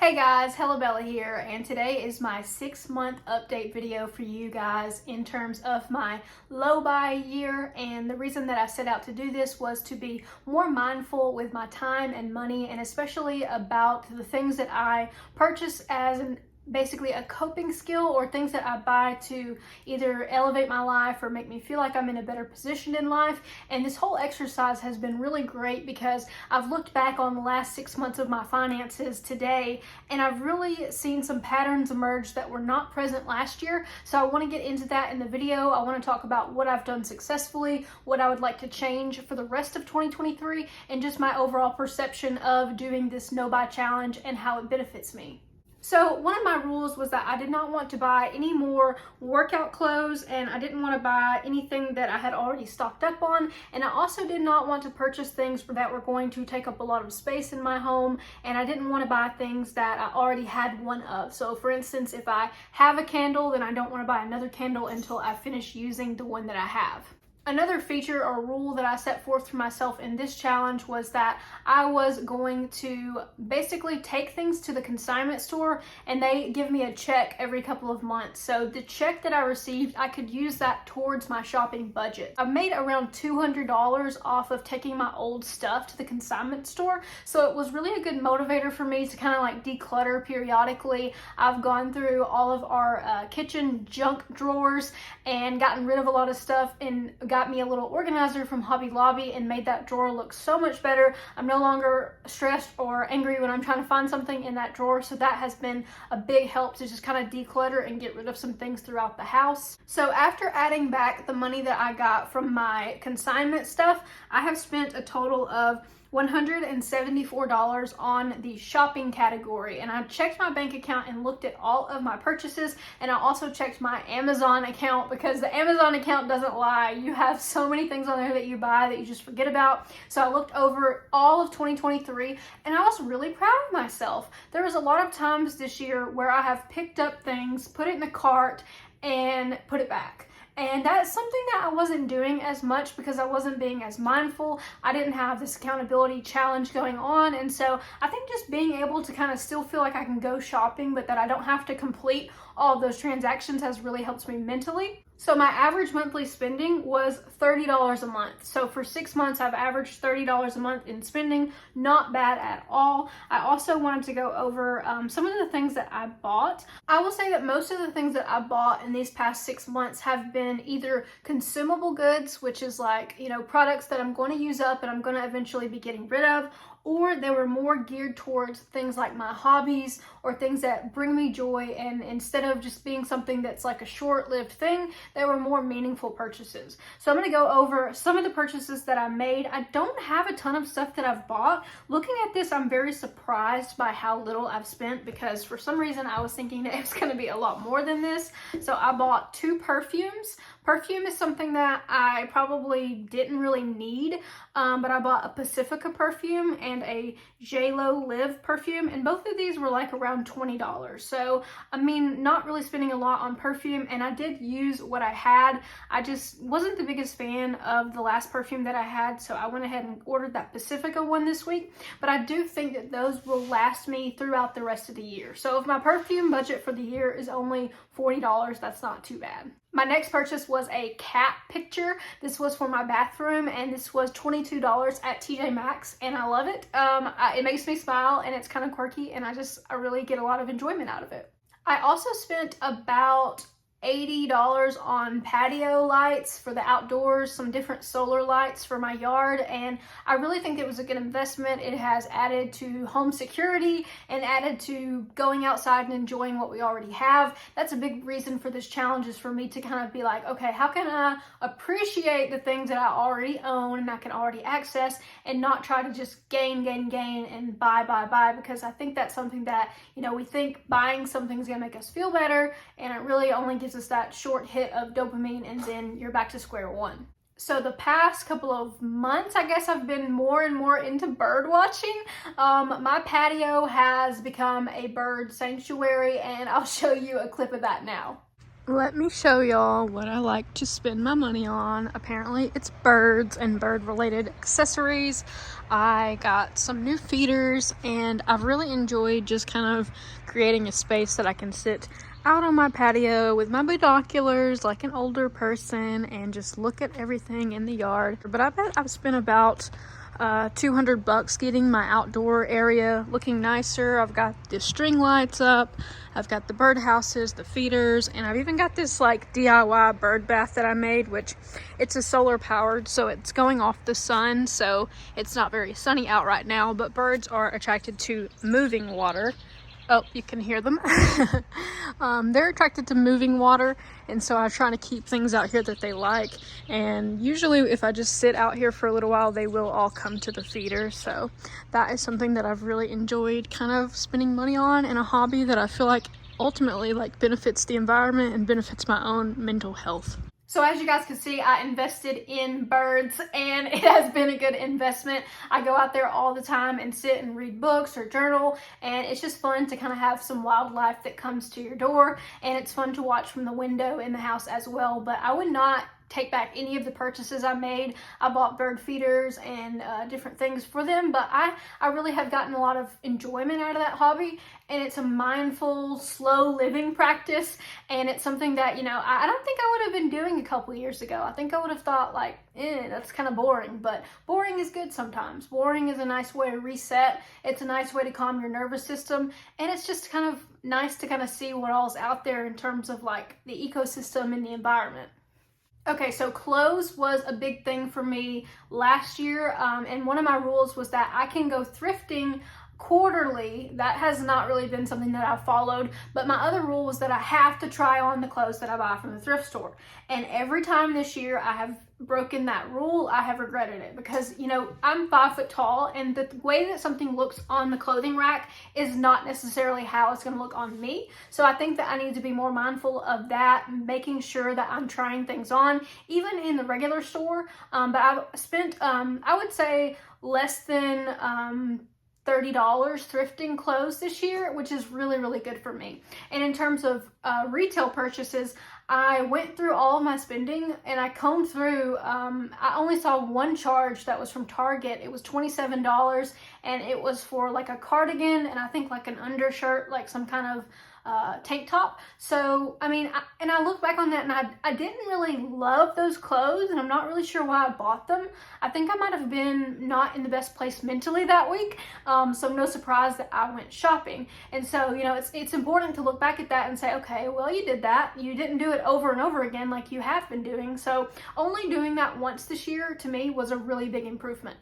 Hey guys, Hello Bella here, and today is my 6-month update video for you guys in terms of my low buy year. And the reason that I set out to do this was to be more mindful with my time and money, and especially about the things that I purchase as basically a coping skill, or things that I buy to either elevate my life or make me feel like I'm in a better position in life. And this whole exercise has been really great because I've looked back on the last 6 months of my finances today, and I've really seen some patterns emerge that were not present last year. So I want to get into that in the video. I want to talk about what I've done successfully, what I would like to change for the rest of 2023, and just my overall perception of doing this no buy challenge and how it benefits me. So one of my rules was that I did not want to buy any more workout clothes, and I didn't want to buy anything that I had already stocked up on, and I also did not want to purchase things that were going to take up a lot of space in my home, and I didn't want to buy things that I already had one of. So for instance, if I have a candle, then I don't want to buy another candle until I finish using the one that I have. Another feature or rule that I set forth for myself in this challenge was that I was going to basically take things to the consignment store, and they give me a check every couple of months. So the check that I received, I could use that towards my shopping budget. I've made around $200 off of taking my old stuff to the consignment store. So it was really a good motivator for me to kind of like declutter periodically. I've gone through all of our kitchen junk drawers and gotten rid of a lot of stuff, and got me a little organizer from Hobby Lobby and made that drawer look so much better. I'm no longer stressed or angry when I'm trying to find something in that drawer, so that has been a big help to just kind of declutter and get rid of some things throughout the house. So after adding back the money that I got from my consignment stuff, I have spent a total of $174 on the shopping category, and I checked my bank account and looked at all of my purchases, and I also checked my Amazon account, because the Amazon account doesn't lie. You have so many things on there that you buy that you just forget about. So I looked over all of 2023, and I was really proud of myself. There was a lot of times this year where I have picked up things, put it in the cart, and put it back. And that's something that I wasn't doing as much because I wasn't being as mindful. I didn't have this accountability challenge going on. And so I think just being able to kind of still feel like I can go shopping, but that I don't have to complete all of those transactions, has really helped me mentally. So my average monthly spending was $30 a month. So for 6 months, I've averaged $30 a month in spending. Not bad at all. I also wanted to go over some of the things that I bought. I will say that most of the things that I bought in these past 6 months have been either consumable goods, which is like, products that I'm going to use up and I'm going to eventually be getting rid of, or they were more geared towards things like my hobbies or things that bring me joy, and instead of just being something that's like a short-lived thing, they were more meaningful purchases. So I'm going to go over some of the purchases that I made. I don't have a ton of stuff that I've bought. Looking at this, I'm very surprised by how little I've spent, because for some reason I was thinking that it was going to be a lot more than this. So I bought 2 perfumes. Perfume is something that I probably didn't really need, but I bought a Pacifica perfume and a JLo Live perfume, and both of these were like around $20. So, I mean, not really spending a lot on perfume, and I did use what I had. I just wasn't the biggest fan of the last perfume that I had, so I went ahead and ordered that Pacifica one this week, but I do think that those will last me throughout the rest of the year. So if my perfume budget for the year is only $40, that's not too bad. My next purchase was a cat picture. This was for my bathroom, and this was $22 at TJ Maxx, and I love it. It makes me smile, and it's kind of quirky, and I really get a lot of enjoyment out of it. I also spent about $80 on patio lights for the outdoors, some different solar lights for my yard, and I really think it was a good investment. It has added to home security and added to going outside and enjoying what we already have. That's a big reason for this challenge, is for me to kind of be like, okay, how can I appreciate the things that I already own and I can already access, and not try to just gain and buy, because I think that's something that, we think buying something is gonna make us feel better, and it really only gives us that short hit of dopamine, and then you're back to square one. So the past couple of months, I guess, I've been more and more into bird watching. My patio has become a bird sanctuary, and I'll show you a clip of that now. Let me show y'all what I like to spend my money on. Apparently it's birds and bird related accessories. I got some new feeders and I've really enjoyed just kind of creating a space that I can sit out on my patio with my binoculars like an older person and just look at everything in the yard. But I bet I've spent about $200 getting my outdoor area looking nicer. I've got the string lights up, I've got the bird houses, the feeders, and I've even got this like DIY bird bath that I made, which it's a solar powered, so it's going off the sun, so it's not very sunny out right now, but birds are attracted to moving water. Oh, you can hear them. They're attracted to moving water, and so I'm trying to keep things out here that they like. And usually if I just sit out here for a little while, they will all come to the feeder. So that is something that I've really enjoyed kind of spending money on, and a hobby that I feel like ultimately like benefits the environment and benefits my own mental health. So as you guys can see, I invested in birds and it has been a good investment. I go out there all the time and sit and read books or journal, and it's just fun to kind of have some wildlife that comes to your door, and it's fun to watch from the window in the house as well. But I would not take back any of the purchases I made. I bought bird feeders and different things for them, but I really have gotten a lot of enjoyment out of that hobby, and it's a mindful, slow living practice, and it's something that, you know, I don't think I would have been doing a couple years ago. I think I would have thought like, that's kind of boring, but boring is good sometimes. Boring is a nice way to reset. It's a nice way to calm your nervous system, and it's just kind of nice to kind of see what all's out there in terms of like the ecosystem and the environment. Okay, so clothes was a big thing for me last year, and one of my rules was that I can go thrifting quarterly. That has not really been something that I've followed, but my other rule was that I have to try on the clothes that I buy from the thrift store. And every time this year I have broken that rule, I have regretted it, because, you know, I'm 5 foot tall, and the way that something looks on the clothing rack is not necessarily how it's going to look on me. So I think that I need to be more mindful of that, making sure that I'm trying things on, even in the regular store. But I've spent, I would say, less than $30 thrifting clothes this year, which is really, really good for me. And in terms of retail purchases, I went through all of my spending and I combed through. I only saw one charge that was from Target. It was $27, and it was for like a cardigan and I think like an undershirt, like some kind of tank top. So I mean, I look back on that and I didn't really love those clothes, and I'm not really sure why I bought them. I think I might have been not in the best place mentally that week, so no surprise that I went shopping. And so, you know, it's important to look back at that and say, okay, well, you did that, you didn't do it over and over again like you have been doing. So only doing that once this year to me was a really big improvement.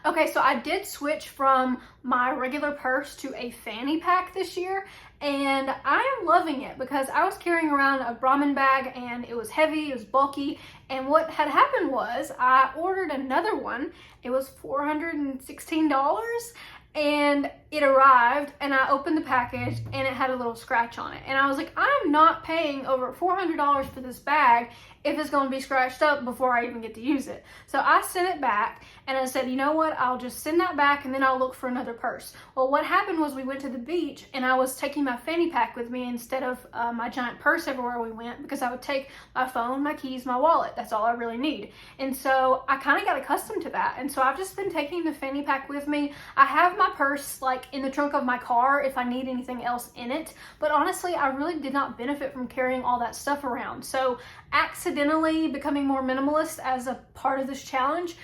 Okay, so I did switch from my regular purse to a fanny pack this year, and I am loving it because I was carrying around a Brahmin bag and it was heavy, it was bulky, and what had happened was I ordered another one. It was $416, and it arrived, and I opened the package and it had a little scratch on it, and I was like, I'm not paying over $400 for this bag if it's going to be scratched up before I even get to use it. So I sent it back, and I said, you know what, I'll just send that back and then I'll look for another purse. Well, what happened was we went to the beach and I was taking my fanny pack with me instead of my giant purse everywhere we went, because I would take my phone, my keys, my wallet. That's all I really need. And so I kind of got accustomed to that, and so I've just been taking the fanny pack with me. I have my purse like in the trunk of my car if I need anything else in it, but honestly, I really did not benefit from carrying all that stuff around. So accidentally becoming more minimalist as a part of this challenge,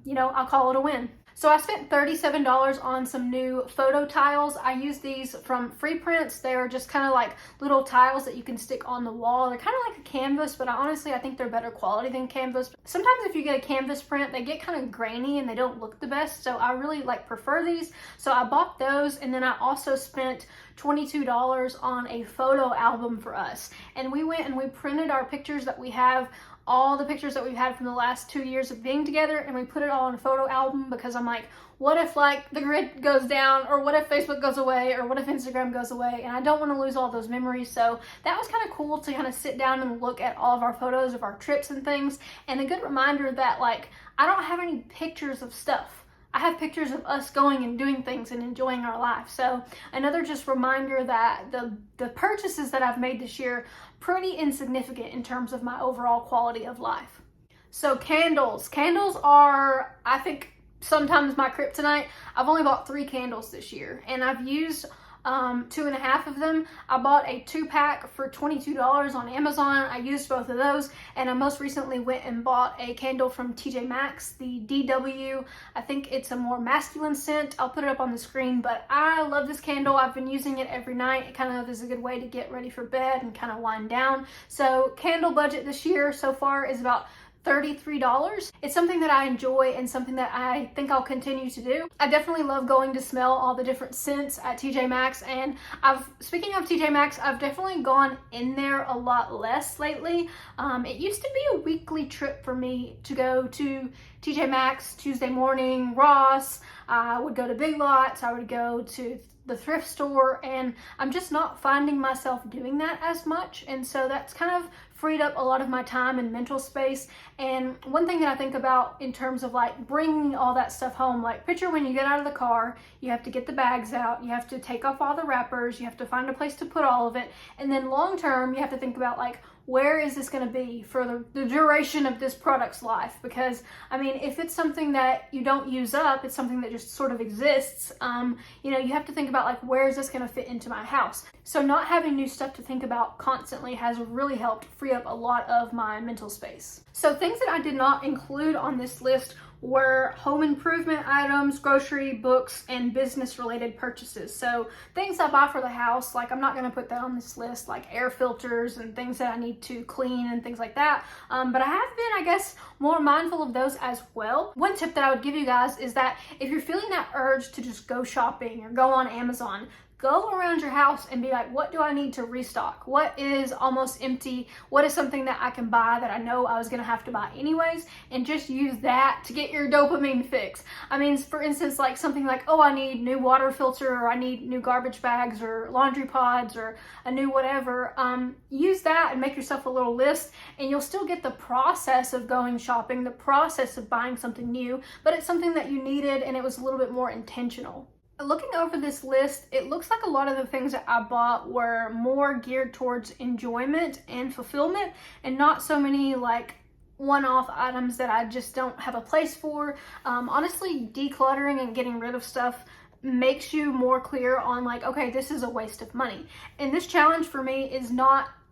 you know, I'll call it a win. So I spent $37 on some new photo tiles. I use these from Free Prints. They're just kind of like little tiles that you can stick on the wall. They're kind of like a canvas, but honestly, I think they're better quality than canvas. Sometimes if you get a canvas print, they get kind of grainy and they don't look the best. So I really prefer these. So I bought those, and then I also spent $22 on a photo album for us. And we went and we printed our pictures that we have, all the pictures that we've had from the last 2 years of being together, and we put it all in a photo album, because I'm like, what if like the grid goes down, or what if Facebook goes away, or what if Instagram goes away, and I don't want to lose all those memories. So that was kind of cool to kind of sit down and look at all of our photos of our trips and things, and a good reminder that like I don't have any pictures of stuff. I have pictures of us going and doing things and enjoying our life. So another just reminder that the purchases that I've made this year, pretty insignificant in terms of my overall quality of life. So candles. Candles are, I think, sometimes my kryptonite. I've only bought 3 candles this year, and I've used 2.5 of them. I bought a 2-pack for $22 on Amazon. I used both of those, and I most recently went and bought a candle from TJ Maxx, the DW. I think it's a more masculine scent. I'll put it up on the screen, but I love this candle. I've been using it every night. It kind of is a good way to get ready for bed and kind of wind down. So candle budget this year so far is about $33. It's something that I enjoy and something that I think I'll continue to do. I definitely love going to smell all the different scents at TJ Maxx, and speaking of TJ Maxx, I've definitely gone in there a lot less lately. It used to be a weekly trip for me to go to TJ Maxx Tuesday morning, Ross. I would go to Big Lots, I would go to the thrift store, and I'm just not finding myself doing that as much, and so that's kind of freed up a lot of my time and mental space. And one thing that I think about in terms of like bringing all that stuff home, like picture when you get out of the car, you have to get the bags out, you have to take off all the wrappers, you have to find a place to put all of it, and then long term you have to think about like, where is this going to be for the duration of this product's life? Because I mean, if it's something that you don't use up, it's something that just sort of exists, you know, you have to think about like, where is this going to fit into my house? So not having new stuff to think about constantly has really helped free up a lot of my mental space. So things that I did not include on this list were home improvement items, grocery, books, and business related purchases. So things I buy for the house, like I'm not going to put that on this list, like air filters and things that I need to clean and things like that. But I have been, I guess, more mindful of those as well. One tip that I would give you guys is that if you're feeling that urge to just go shopping or go on Amazon, go around your house and be like, what do I need to restock? What is almost empty? What is something that I can buy that I know I was gonna have to buy anyways? And just use that to get your dopamine fix. I mean, for instance, like something like, oh, I need new water filter, or I need new garbage bags or laundry pods or a new whatever. Use that and make yourself a little list, and you'll still get the process of going shopping, the process of buying something new, but it's something that you needed and it was a little bit more intentional. Looking over this list, it looks like a lot of the things that I bought were more geared towards enjoyment and fulfillment, and not so many like one-off items that I just don't have a place for. Honestly, decluttering and getting rid of stuff makes you more clear on like, okay, this is a waste of money. And this challenge for me is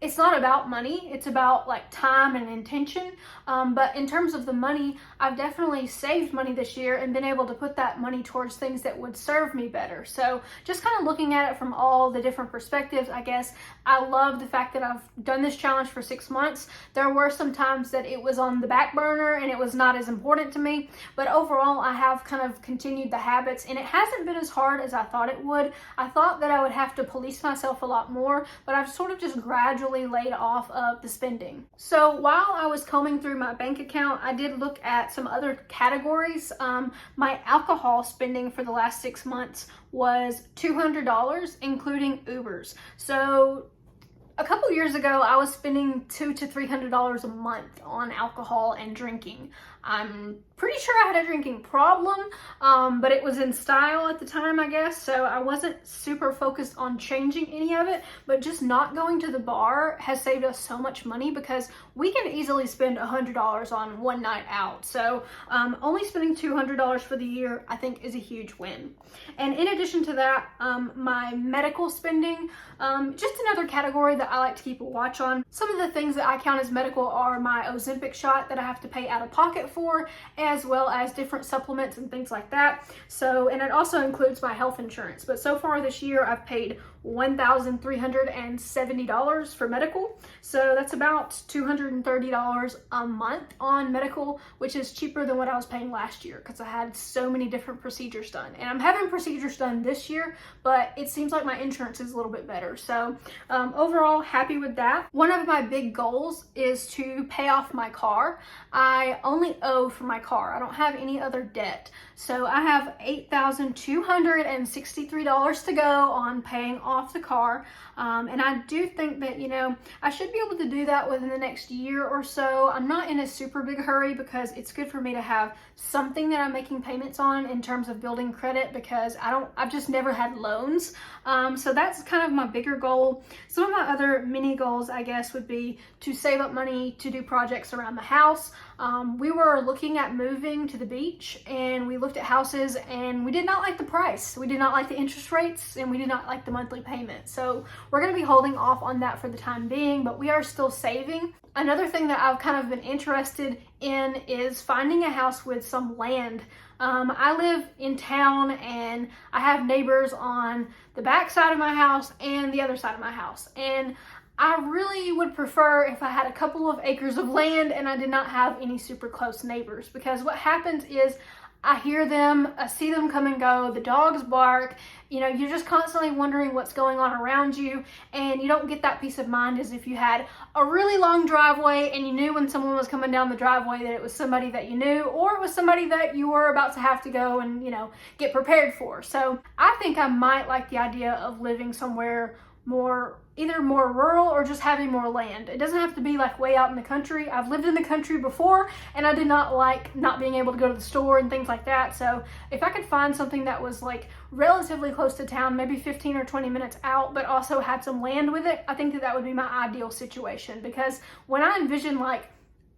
it's not about money, it's about like time and intention. But in terms of the money, I've definitely saved money this year and been able to put that money towards things that would serve me better. So just kind of looking at it from all the different perspectives, I guess. I love the fact that I've done this challenge for 6 months. There were some times that it was on the back burner and it was not as important to me, but overall I have kind of continued the habits, and it hasn't been as hard as I thought it would. I thought that I would have to police myself a lot more, but I've sort of just gradually laid off of the spending. So while I was combing through my bank account, I did look at some other categories. My alcohol spending for the last 6 months was $200, including Ubers. So a couple years ago, I was spending $200 to $300 a month on alcohol and drinking. I'm pretty sure I had a drinking problem, but it was in style at the time, I guess, so I wasn't super focused on changing any of it, but just not going to the bar has saved us so much money, because we can easily spend $100 on one night out. So only spending $200 for the year, I think, is a huge win. And in addition to that, my medical spending, just another category that I like to keep a watch on. Some of the things that I count as medical are my Ozempic shot that I have to pay out of pocket for, as well as different supplements and things like that. So, and it also includes my health insurance. But so far this year, I've paid $1,370 for medical. So that's about $230 a month on medical, which is cheaper than what I was paying last year, because I had so many different procedures done. And I'm having procedures done this year, but it seems like my insurance is a little bit better. So overall, happy with that. One of my big goals is to pay off my car. I only owe for my car. I don't have any other debt. So I have $8,263 to go on paying off the car. And I do think that, you know, I should be able to do that within the next year or so. I'm not in a super big hurry because it's good for me to have something that I'm making payments on in terms of building credit, because I've just never had loans. So that's kind of my bigger goal. Some of my other mini goals, I guess, would be to save up money to do projects around the house. We were looking at moving to the beach, and we looked at houses, and we did not like the price. We did not like the interest rates, and we did not like the monthly payment. So we're going to be holding off on that for the time being, but we are still saving. Another thing that I've kind of been interested in is finding a house with some land. I live in town, and I have neighbors on the back side of my house and the other side of my house. And I really would prefer if I had a couple of acres of land and I did not have any super close neighbors, because what happens is I hear them, I see them come and go, the dogs bark, you know, you're just constantly wondering what's going on around you, and you don't get that peace of mind as if you had a really long driveway and you knew when someone was coming down the driveway that it was somebody that you knew, or it was somebody that you were about to have to go and, you know, get prepared for. So I think I might like the idea of living somewhere either more rural or just having more land. It doesn't have to be like way out in the country. I've lived in the country before, and I did not like not being able to go to the store and things like that. So if I could find something that was like relatively close to town, maybe 15 or 20 minutes out, but also had some land with it, I think that would be my ideal situation. Because when I envision like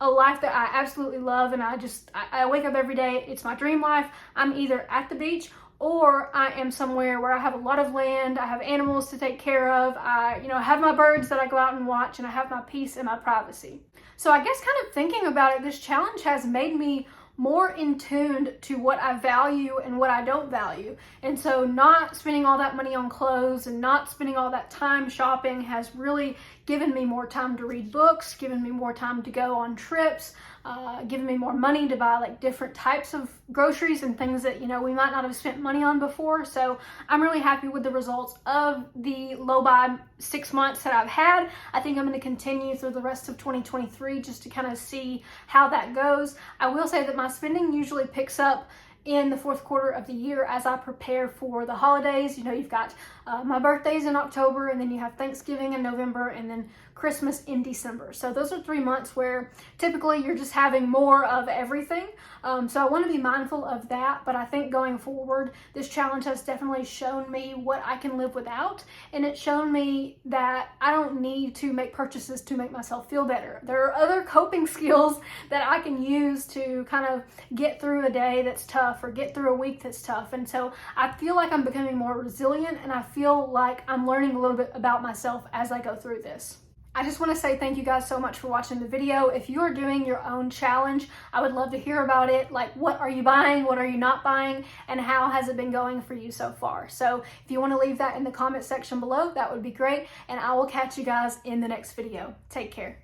a life that I absolutely love, and I wake up every day, it's my dream life, I'm either at the beach or I am somewhere where I have a lot of land, I have animals to take care of, I have my birds that I go out and watch, and I have my peace and my privacy. So I guess kind of thinking about it, this challenge has made me more in tune to what I value and what I don't value. And so not spending all that money on clothes and not spending all that time shopping has really given me more time to read books, given me more time to go on trips, given me more money to buy like different types of groceries and things that, you know, we might not have spent money on before. So I'm really happy with the results of the low buy 6 months that I've had. I think I'm going to continue through the rest of 2023 just to kind of see how that goes. I will say that my spending usually picks up in the fourth quarter of the year as I prepare for the holidays. You know, you've got my birthday's in October, and then you have Thanksgiving in November, and then Christmas in December. So those are 3 months where typically you're just having more of everything. So I want to be mindful of that, but I think going forward, this challenge has definitely shown me what I can live without, and it's shown me that I don't need to make purchases to make myself feel better. There are other coping skills that I can use to kind of get through a day that's tough or get through a week that's tough. And so I feel like I'm becoming more resilient, and I feel like I'm learning a little bit about myself as I go through this. I just want to say thank you guys so much for watching the video. If you are doing your own challenge, I would love to hear about it. Like, what are you buying? What are you not buying? And how has it been going for you so far? So if you want to leave that in the comment section below, that would be great. And I will catch you guys in the next video. Take care.